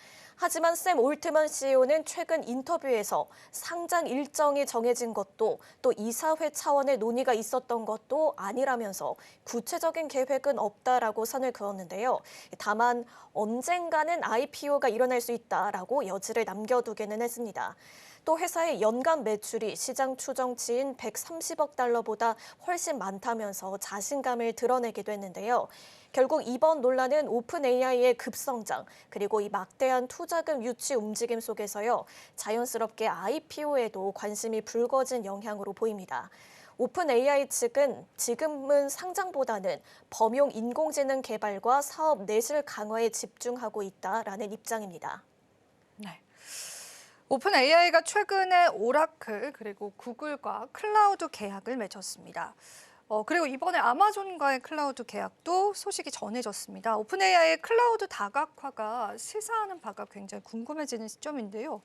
하지만 샘 올트먼 CEO는 최근 인터뷰에서 상장 일정이 정해진 것도 또 이사회 차원의 논의가 있었던 것도 아니라면서 구체적인 계획은 없다라고 선을 그었는데요. 다만 언젠가는 IPO가 일어날 수 있다라고 여지를 남겨두기는 했습니다. 또 회사의 연간 매출이 시장 추정치인 130억 달러보다 훨씬 많다면서 자신감을 드러내기도 했는데요. 결국 이번 논란은 오픈 AI의 급성장 그리고 이 막대한 투자금 유치 움직임 속에서요. 자연스럽게 IPO에도 관심이 불거진 영향으로 보입니다. 오픈 AI 측은 지금은 상장보다는 범용 인공지능 개발과 사업 내실 강화에 집중하고 있다라는 입장입니다. 네. 오픈 AI가 최근에 오라클 그리고 구글과 클라우드 계약을 맺었습니다. 그리고 이번에 아마존과의 클라우드 계약도 소식이 전해졌습니다. 오픈 AI의 클라우드 다각화가 시사하는 바가 굉장히 궁금해지는 시점인데요.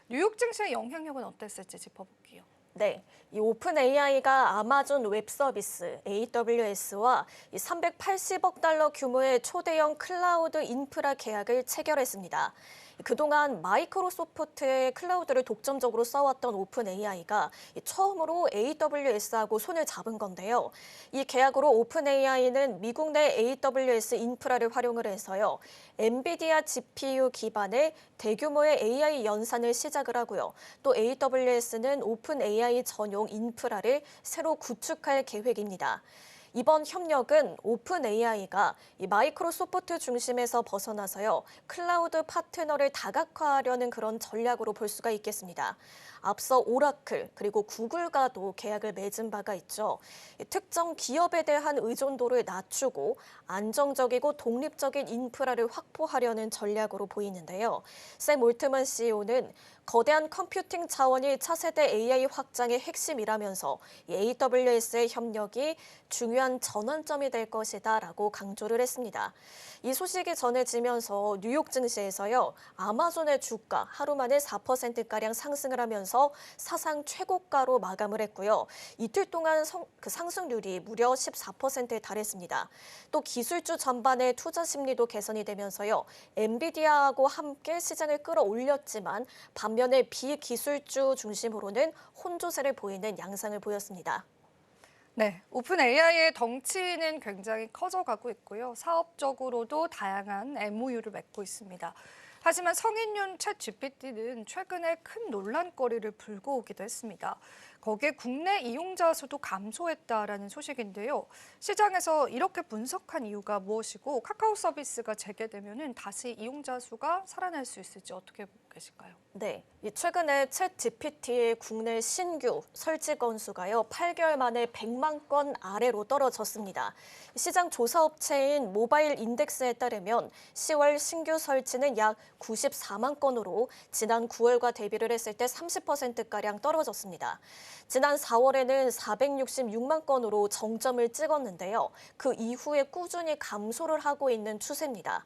뉴욕 증시의 영향력은 어땠을지 짚어볼게요. 네, 이 오픈 AI가 아마존 웹 서비스 AWS와 380억 달러 규모의 초대형 클라우드 인프라 계약을 체결했습니다. 그동안 마이크로소프트의 클라우드를 독점적으로 써왔던 오픈 AI가 처음으로 AWS하고 손을 잡은 건데요. 이 계약으로 오픈 AI는 미국 내 AWS 인프라를 활용을 해서요. 엔비디아 GPU 기반의 대규모의 AI 연산을 시작을 하고요. 또 AWS는 오픈 AI 전용 인프라를 새로 구축할 계획입니다. 이번 협력은 오픈 AI가 이 마이크로소프트 중심에서 벗어나서요. 클라우드 파트너를 다각화하려는 그런 전략으로 볼 수가 있겠습니다. 앞서 오라클 그리고 구글과도 계약을 맺은 바가 있죠. 특정 기업에 대한 의존도를 낮추고 안정적이고 독립적인 인프라를 확보하려는 전략으로 보이는데요. 샘 올트먼 CEO는 거대한 컴퓨팅 자원이 차세대 AI 확장의 핵심이라면서 AWS의 협력이 중요한 전환점이 될 것이다라고 강조를 했습니다. 이 소식이 전해지면서 뉴욕 증시에서요. 아마존의 주가 하루 만에 4%가량 상승을 하면서 사상 최고가로 마감을 했고요. 이틀 동안 상승률이 무려 14%에 달했습니다. 또 기술주 전반의 투자 심리도 개선이 되면서요. 엔비디아하고 함께 시장을 끌어올렸지만 반면에 비기술주 중심으로는 혼조세를 보이는 양상을 보였습니다. 네, 오픈 AI의 덩치는 굉장히 커져가고 있고요. 사업적으로도 다양한 MOU를 맺고 있습니다. 하지만 성인용 챗 GPT는 최근에 큰 논란거리를 불고 오기도 했습니다. 거기에 국내 이용자 수도 감소했다라는 소식인데요. 시장에서 이렇게 분석한 이유가 무엇이고 카카오 서비스가 재개되면 다시 이용자 수가 살아날 수 있을지 어떻게 보고 계실까요? 네, 최근에 챗 GPT의 국내 신규 설치 건수가요. 8개월 만에 100만 건 아래로 떨어졌습니다. 시장 조사업체인 모바일 인덱스에 따르면 10월 신규 설치는 약 94만 건으로 지난 9월과 대비를 했을 때 30%가량 떨어졌습니다. 지난 4월에는 466만 건으로 정점을 찍었는데요. 그 이후에 꾸준히 감소를 하고 있는 추세입니다.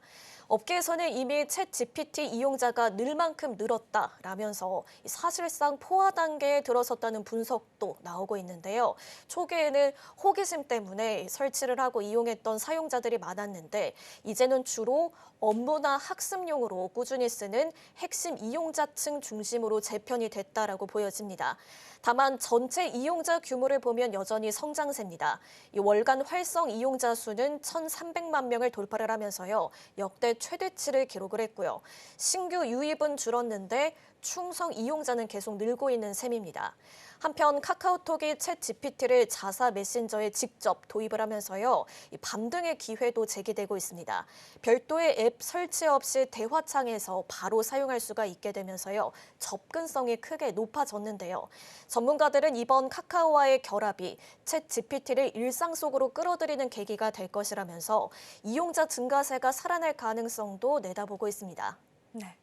업계에서는 이미 챗 GPT 이용자가 늘 만큼 늘었다라면서 사실상 포화 단계에 들어섰다는 분석도 나오고 있는데요. 초기에는 호기심 때문에 설치를 하고 이용했던 사용자들이 많았는데 이제는 주로 업무나 학습용으로 꾸준히 쓰는 핵심 이용자층 중심으로 재편이 됐다라고 보여집니다. 다만 전체 이용자 규모를 보면 여전히 성장세입니다. 이 월간 활성 이용자 수는 1,300만 명을 돌파를 하면서요. 역대 최대치를 기록을 했고요. 신규 유입은 줄었는데 충성 이용자는 계속 늘고 있는 셈입니다. 한편 카카오톡이 챗 GPT를 자사 메신저에 직접 도입을 하면서요. 이 반등의 기회도 제기되고 있습니다. 별도의 앱 설치 없이 대화창에서 바로 사용할 수가 있게 되면서요. 접근성이 크게 높아졌는데요. 전문가들은 이번 카카오와의 결합이 챗 GPT를 일상 속으로 끌어들이는 계기가 될 것이라면서 이용자 증가세가 살아날 가능성도 내다보고 있습니다. 네.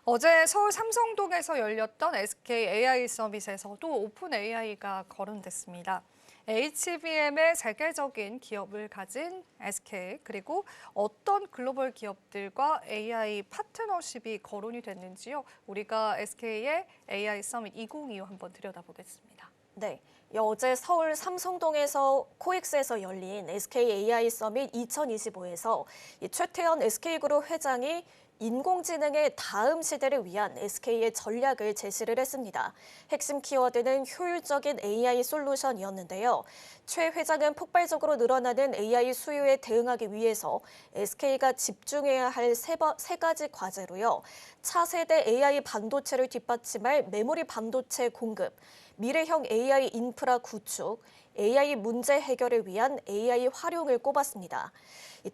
어제 서울 삼성동에서 열렸던 SK AI 서밋에서도 오픈 AI가 거론됐습니다. HBM의 세계적인 기업을 가진 SK 그리고 어떤 글로벌 기업들과 AI 파트너십이 거론이 됐는지요. 우리가 SK의 AI 서밋 2025 한번 들여다보겠습니다. 네. 어제 서울 삼성동에서 코엑스에서 열린 SK AI 서밋 2025에서 최태현 SK그룹 회장이 인공지능의 다음 시대를 위한 SK의 전략을 제시를 했습니다. 핵심 키워드는 효율적인 AI 솔루션이었는데요. 최 회장은 폭발적으로 늘어나는 AI 수요에 대응하기 위해서 SK가 집중해야 할 세 가지 과제로요. 차세대 AI 반도체를 뒷받침할 메모리 반도체 공급, 미래형 AI 인프라 구축, AI 문제 해결을 위한 AI 활용을 꼽았습니다.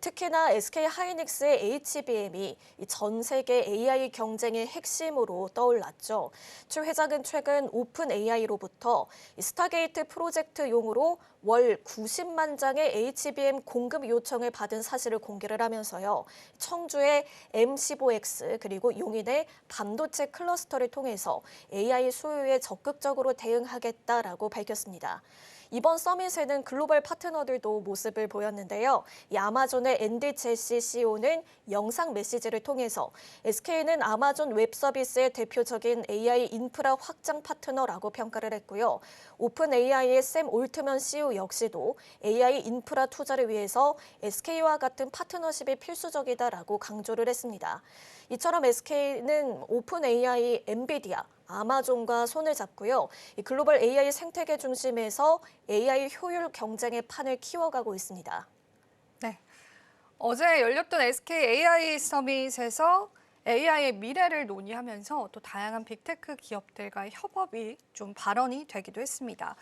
특히나 SK하이닉스의 HBM이 전 세계 AI 경쟁의 핵심으로 떠올랐죠. 최 회장은 최근 오픈 AI로부터 스타게이트 프로젝트용으로 월 90만 장의 HBM 공급 요청을 받은 사실을 공개를 하면서요. 청주의 M15X 그리고 용인의 반도체 클러스터를 통해서 AI 수요에 적극적으로 대응하겠다라고 밝혔습니다. 이번 서밋에는 글로벌 파트너들도 모습을 보였는데요. 이 아마존의 앤디 제시 CEO는 영상 메시지를 통해서 SK는 아마존 웹 서비스의 대표적인 AI 인프라 확장 파트너라고 평가를 했고요. 오픈 AI의 샘 올트먼 CEO 역시도 AI 인프라 투자를 위해서 SK와 같은 파트너십이 필수적이다라고 강조를 했습니다. 이처럼 SK는 오픈 AI, 엔비디아, 아마존과 손을 잡고요. 이 글로벌 AI 생태계 중심에서 AI 효율 경쟁의 판을 키워가고 있습니다. 네. 어제 열렸던 SK AI 서밋에서 AI의 미래를 논의하면서 또 다양한 빅테크 기업들과의 협업이 좀 발언이 되기도 했습니다.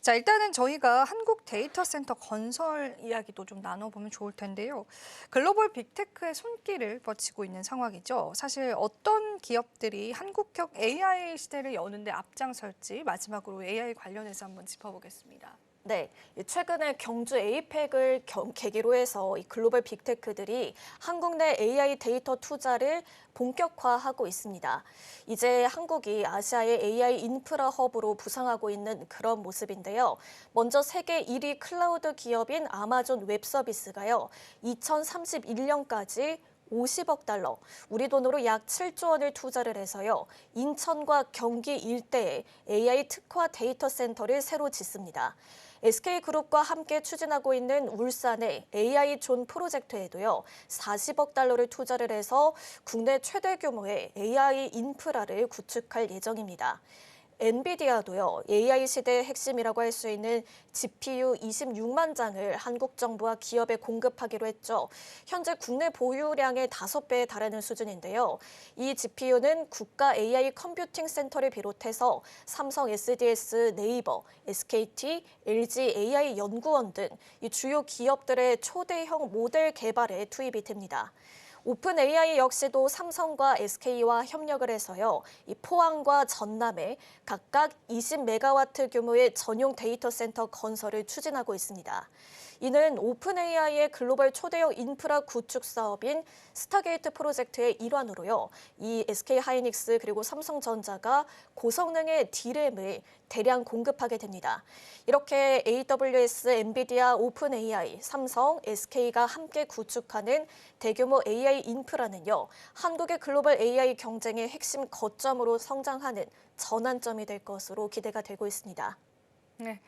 자, 일단은 저희가 한국 데이터 센터 건설 이야기도 좀 나눠보면 좋을 텐데요. 글로벌 빅테크의 손길을 뻗치고 있는 상황이죠. 사실 어떤 기업들이 한국형 AI 시대를 여는데 앞장설지 마지막으로 AI 관련해서 한번 짚어보겠습니다. 네, 최근에 경주 에이펙을 계기로 해서 이 글로벌 빅테크들이 한국 내 AI 데이터 투자를 본격화하고 있습니다. 이제 한국이 아시아의 AI 인프라 허브로 부상하고 있는 그런 모습인데요. 먼저 세계 1위 클라우드 기업인 아마존 웹 서비스가요. 2031년까지 50억 달러, 우리 돈으로 약 7조 원을 투자를 해서요. 인천과 경기 일대에 AI 특화 데이터 센터를 새로 짓습니다. SK그룹과 함께 추진하고 있는 울산의 AI 존 프로젝트에도요. 40억 달러를 투자를 해서 국내 최대 규모의 AI 인프라를 구축할 예정입니다. 엔비디아도요, AI 시대의 핵심이라고 할 수 있는 GPU 26만 장을 한국 정부와 기업에 공급하기로 했죠. 현재 국내 보유량의 5배에 달하는 수준인데요. 이 GPU는 국가 AI 컴퓨팅 센터를 비롯해서 삼성 SDS, 네이버, SKT, LG AI 연구원 등 이 주요 기업들의 초대형 모델 개발에 투입이 됩니다. 오픈 AI 역시도 삼성과 SK와 협력을 해서요. 이 포항과 전남에 각각 20메가와트 규모의 전용 데이터 센터 건설을 추진하고 있습니다. 이는 오픈 AI의 글로벌 초대형 인프라 구축 사업인 스타게이트 프로젝트의 일환으로요. 이 SK하이닉스 그리고 삼성전자가 고성능의 D램을 대량 공급하게 됩니다. 이렇게 AWS, 엔비디아, 오픈 AI, 삼성, SK가 함께 구축하는 대규모 AI 인프라는요. 한국의 글로벌 AI 경쟁의 핵심 거점으로 성장하는 전환점이 될 것으로 기대가 되고 있습니다. 네.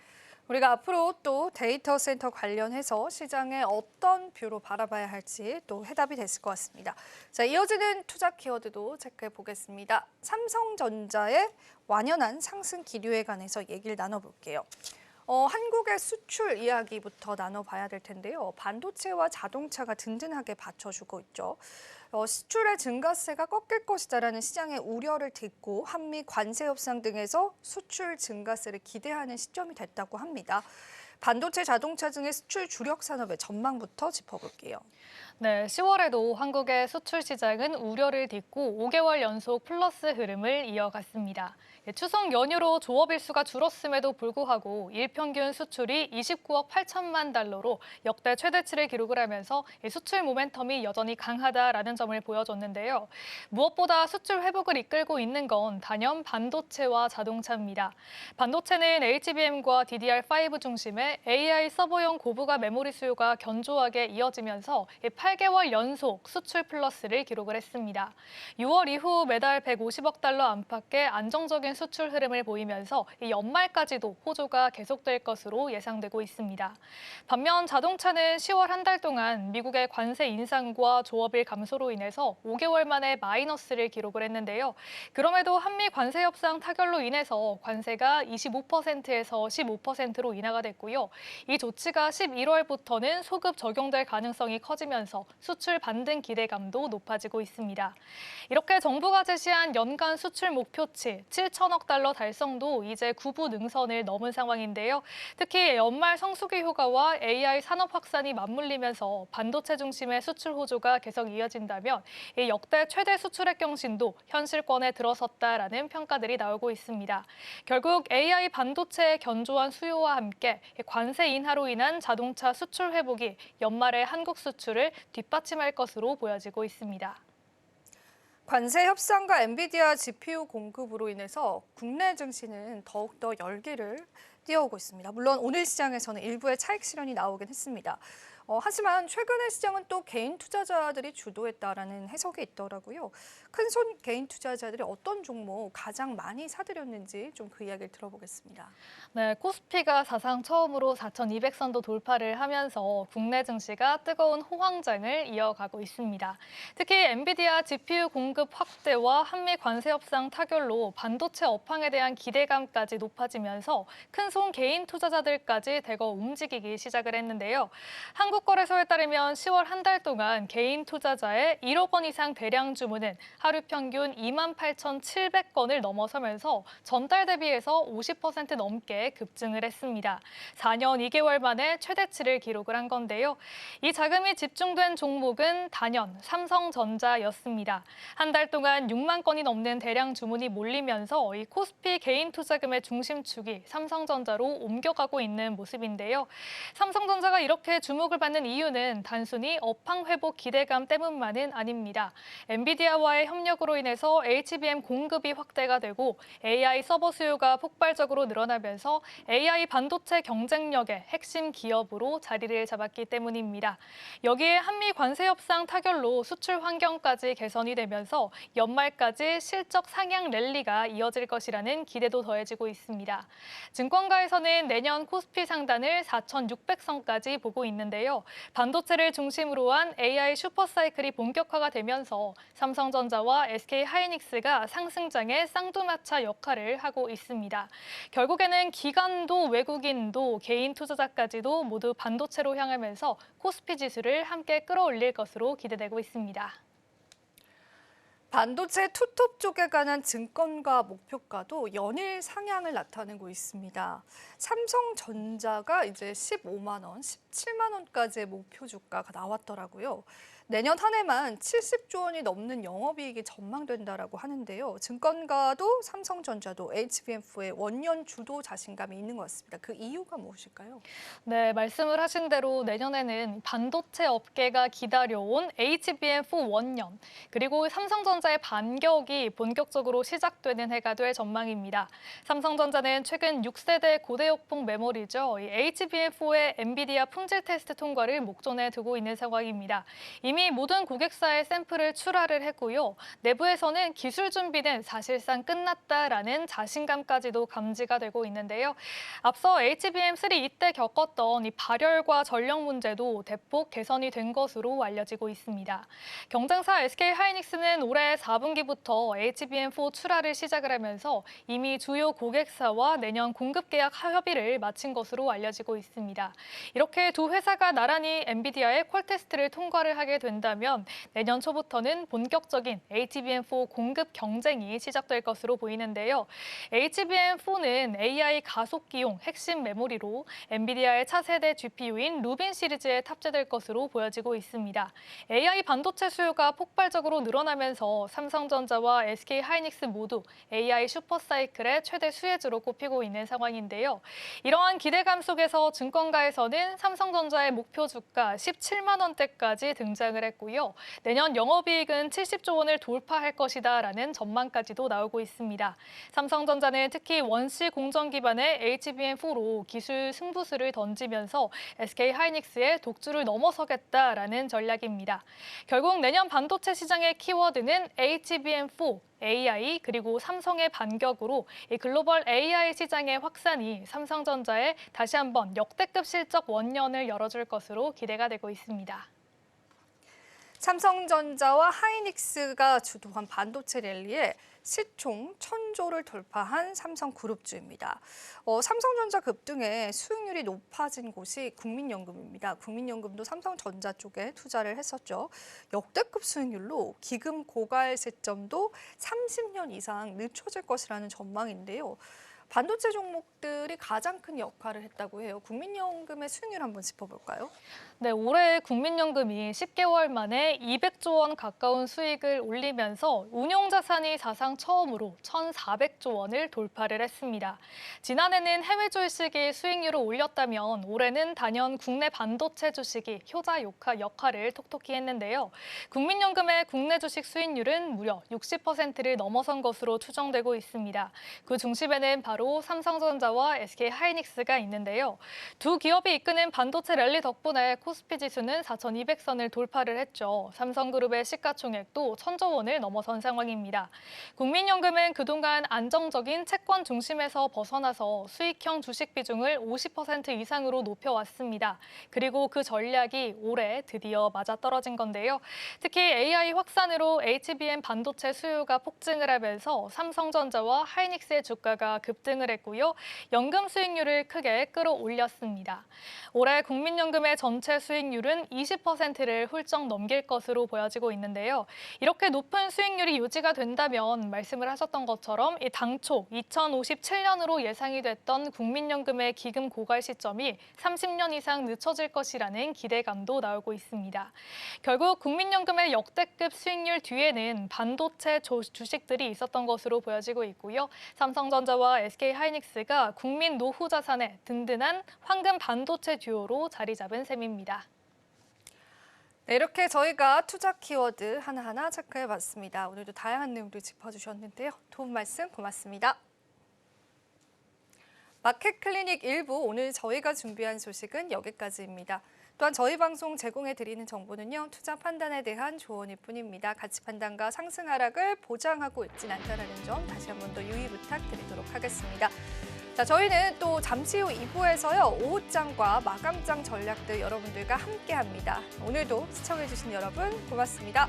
우리가 앞으로 또 데이터 센터 관련해서 시장에 어떤 뷰로 바라봐야 할지 또 해답이 됐을 것 같습니다. 자, 이어지는 투자 키워드도 체크해 보겠습니다. 삼성전자의 완연한 상승 기류에 관해서 얘기를 나눠볼게요. 한국의 수출 이야기부터 나눠봐야 될 텐데요. 반도체와 자동차가 든든하게 받쳐주고 있죠. 수출의 증가세가 꺾일 것이다라는 시장의 우려를 딛고 한미 관세 협상 등에서 수출 증가세를 기대하는 시점이 됐다고 합니다. 반도체, 자동차 등의 수출 주력 산업의 전망부터 짚어볼게요. 네, 10월에도 한국의 수출 시장은 우려를 딛고 5개월 연속 플러스 흐름을 이어갔습니다. 추석 연휴로 조업 일수가 줄었음에도 불구하고 일평균 수출이 29억 8천만 달러로 역대 최대치를 기록을 하면서 수출 모멘텀이 여전히 강하다라는 점을 보여줬는데요. 무엇보다 수출 회복을 이끌고 있는 건 단연 반도체와 자동차입니다. 반도체는 HBM과 DDR5 중심의 AI 서버용 고부가 메모리 수요가 견조하게 이어지면서 8개월 연속 수출 플러스를 기록을 했습니다. 6월 이후 매달 150억 달러 안팎의 안정적인 수출 흐름을 보이면서 연말까지도 호조가 계속될 것으로 예상되고 있습니다. 반면 자동차는 10월 한 달 동안 미국의 관세 인상과 조업일 감소로 인해서 5개월 만에 마이너스를 기록을 했는데요. 그럼에도 한미 관세 협상 타결로 인해서 관세가 25%에서 15%로 인하가 됐고요. 이 조치가 11월부터는 소급 적용될 가능성이 커지면서 수출 반등 기대감도 높아지고 있습니다. 이렇게 정부가 제시한 연간 수출 목표치 7천억 달러 달성도 이제 구부 능선을 넘은 상황인데요. 특히 연말 성수기 휴가와 AI 산업 확산이 맞물리면서 반도체 중심의 수출 호조가 계속 이어진다면 이 역대 최대 수출액 경신도 현실권에 들어섰다라는 평가들이 나오고 있습니다. 결국 AI 반도체의 견조한 수요와 함께 관세 인하로 인한 자동차 수출 회복이 연말에 한국 수출을 뒷받침할 것으로 보여지고 있습니다. 관세 협상과 엔비디아 GPU 공급으로 인해서 국내 증시는 더욱더 열기를 띄워오고 있습니다. 물론 오늘 시장에서는 일부의 차익 실현이 나오긴 했습니다. 하지만 최근의 시장은 또 개인 투자자들이 주도했다라는 해석이 있더라고요. 큰손 개인 투자자들이 어떤 종목 가장 많이 사들였는지 좀 그 이야기를 들어보겠습니다. 네, 코스피가 사상 처음으로 4,200선도 돌파를 하면서 국내 증시가 뜨거운 호황장을 이어가고 있습니다. 특히 엔비디아 GPU 공급 확대와 한미 관세 협상 타결로 반도체 업황에 대한 기대감까지 높아지면서 큰손 개인 투자자들까지 대거 움직이기 시작을 했는데요. 한국거래소에 따르면 10월 한 달 동안 개인 투자자의 1억 원 이상 대량 주문은 하루 평균 28,700건을 넘어서면서 전달 대비해서 50% 넘게 급증을 했습니다. 4년 2개월 만에 최대치를 기록을 한 건데요. 이 자금이 집중된 종목은 단연 삼성전자였습니다. 한 달 동안 6만 건이 넘는 대량 주문이 몰리면서 이 코스피 개인 투자금의 중심축이 삼성전자로 옮겨가고 있는 모습인데요. 삼성전자가 이렇게 주목을 받는 이유는 단순히 업황 회복 기대감 때문만은 아닙니다. 엔비디아와의 협력으로 인해서 HBM 공급이 확대가 되고 AI 서버 수요가 폭발적으로 늘어나면서 AI 반도체 경쟁력의 핵심 기업으로 자리를 잡았기 때문입니다. 여기에 한미 관세 협상 타결로 수출 환경까지 개선이 되면서 연말까지 실적 상향 랠리가 이어질 것이라는 기대도 더해지고 있습니다. 증권가에서는 내년 코스피 상단을 4,600선까지 보고 있는데요. 반도체를 중심으로 한 AI 슈퍼사이클이 본격화가 되면서 삼성전자와 SK하이닉스가 상승장의 쌍두마차 역할을 하고 있습니다. 결국에는 기관도 외국인도 개인 투자자까지도 모두 반도체로 향하면서 코스피 지수를 함께 끌어올릴 것으로 기대되고 있습니다. 반도체 투톱 쪽에 관한 증권가 목표가도 연일 상향을 나타내고 있습니다. 삼성전자가 이제 15만 원, 17만 원까지의 목표 주가가 나왔더라고요. 내년 한 해만 70조 원이 넘는 영업이익이 전망된다라고 하는데요. 증권가도 삼성전자도 HBM4의 원년 주도 자신감이 있는 것 같습니다. 그 이유가 무엇일까요? 네, 말씀을 하신 대로 내년에는 반도체 업계가 기다려온 HBM4 원년, 그리고 삼성전자의 반격이 본격적으로 시작되는 해가 될 전망입니다. 삼성전자는 최근 6세대 고대역폭 메모리죠. HBM4의 엔비디아 품질 테스트 통과를 목전에 두고 있는 상황입니다. 이미 이미 모든 고객사의 샘플을 출하를 했고요. 내부에서는 기술 준비는 사실상 끝났다라는 자신감까지도 감지가 되고 있는데요. 앞서 HBM3 이때 겪었던 이 발열과 전력 문제도 대폭 개선이 된 것으로 알려지고 있습니다. 경쟁사 SK하이닉스는 올해 4분기부터 HBM4 출하를 시작을 하면서 이미 주요 고객사와 내년 공급 계약 협의를 마친 것으로 알려지고 있습니다. 이렇게 두 회사가 나란히 엔비디아의 콜 테스트를 통과를 하게 된다면 내년 초부터는 본격적인 HBM4 공급 경쟁이 시작될 것으로 보이는데요. HBM4는 AI 가속기용 핵심 메모리로 엔비디아의 차세대 GPU인 루빈 시리즈에 탑재될 것으로 보여지고 있습니다. AI 반도체 수요가 폭발적으로 늘어나면서 삼성전자와 SK하이닉스 모두 AI 슈퍼사이클의 최대 수혜주로 꼽히고 있는 상황인데요. 이러한 기대감 속에서 증권가에서는 삼성전자의 목표 주가 17만 원대까지 등장을 했고요. 내년 영업이익은 70조 원을 돌파할 것이다라는 전망까지도 나오고 있습니다. 삼성전자는 특히 원시 공정 기반의 HBM4로 기술 승부수를 던지면서 SK하이닉스의 독주를 넘어서겠다라는 전략입니다. 결국 내년 반도체 시장의 키워드는 HBM4, AI 그리고 삼성의 반격으로 이 글로벌 AI 시장의 확산이 삼성전자에 다시 한번 역대급 실적 원년을 열어줄 것으로 기대가 되고 있습니다. 삼성전자와 하이닉스가 주도한 반도체 랠리에 시총 1,000조를 돌파한 삼성그룹주입니다. 삼성전자 급등에 수익률이 높아진 곳이 국민연금입니다. 국민연금도 삼성전자 쪽에 투자를 했었죠. 역대급 수익률로 기금 고갈 시점도 30년 이상 늦춰질 것이라는 전망인데요. 반도체 종목들이 가장 큰 역할을 했다고 해요. 국민연금의 수익률 한번 짚어볼까요? 네, 올해 국민연금이 10개월 만에 200조 원 가까운 수익을 올리면서 운용자산이 사상 처음으로 1,400조 원을 돌파를 했습니다. 지난해는 해외 주식이 수익률을 올렸다면 올해는 단연 국내 반도체 주식이 효자 역할을 톡톡히 했는데요. 국민연금의 국내 주식 수익률은 무려 60%를 넘어선 것으로 추정되고 있습니다. 그 중심에는 바로 삼성전자와 SK하이닉스가 있는데요. 두 기업이 이끄는 반도체 랠리 덕분에 코스피 지수는 4,200선을 돌파를 했죠. 삼성그룹의 시가총액도 1,000조 원을 넘어선 상황입니다. 국민연금은 그동안 안정적인 채권 중심에서 벗어나서 수익형 주식 비중을 50% 이상으로 높여왔습니다. 그리고 그 전략이 올해 드디어 맞아떨어진 건데요. 특히 AI 확산으로 HBM 반도체 수요가 폭증을 하면서 삼성전자와 하이닉스의 주가가 급등을 했고요. 연금 수익률을 크게 끌어올렸습니다. 올해 국민연금의 전체 수익률은 20%를 훌쩍 넘길 것으로 보여지고 있는데요. 이렇게 높은 수익률이 유지가 된다면 말씀을 하셨던 것처럼 당초 2057년으로 예상이 됐던 국민연금의 기금 고갈 시점이 30년 이상 늦춰질 것이라는 기대감도 나오고 있습니다. 결국 국민연금의 역대급 수익률 뒤에는 반도체 주식들이 있었던 것으로 보여지고 있고요. 삼성전자와 SK하이닉스가 국민 노후 자산의 든든한 황금 반도체 듀오로 자리 잡은 셈입니다. 네, 이렇게 저희가 투자 키워드 하나하나 체크해봤습니다. 오늘도 다양한 내용들 짚어주셨는데요. 도움 말씀 고맙습니다. 마켓클리닉 1부 오늘 저희가 준비한 소식은 여기까지입니다. 또한 저희 방송 제공해드리는 정보는요. 투자 판단에 대한 조언일 뿐입니다. 가치 판단과 상승 하락을 보장하고 있진 않다는 점 다시 한 번 더 유의 부탁드리도록 하겠습니다. 자, 저희는 또 잠시 후 2부에서요. 오후장과 마감장 전략들 여러분들과 함께합니다. 오늘도 시청해주신 여러분 고맙습니다.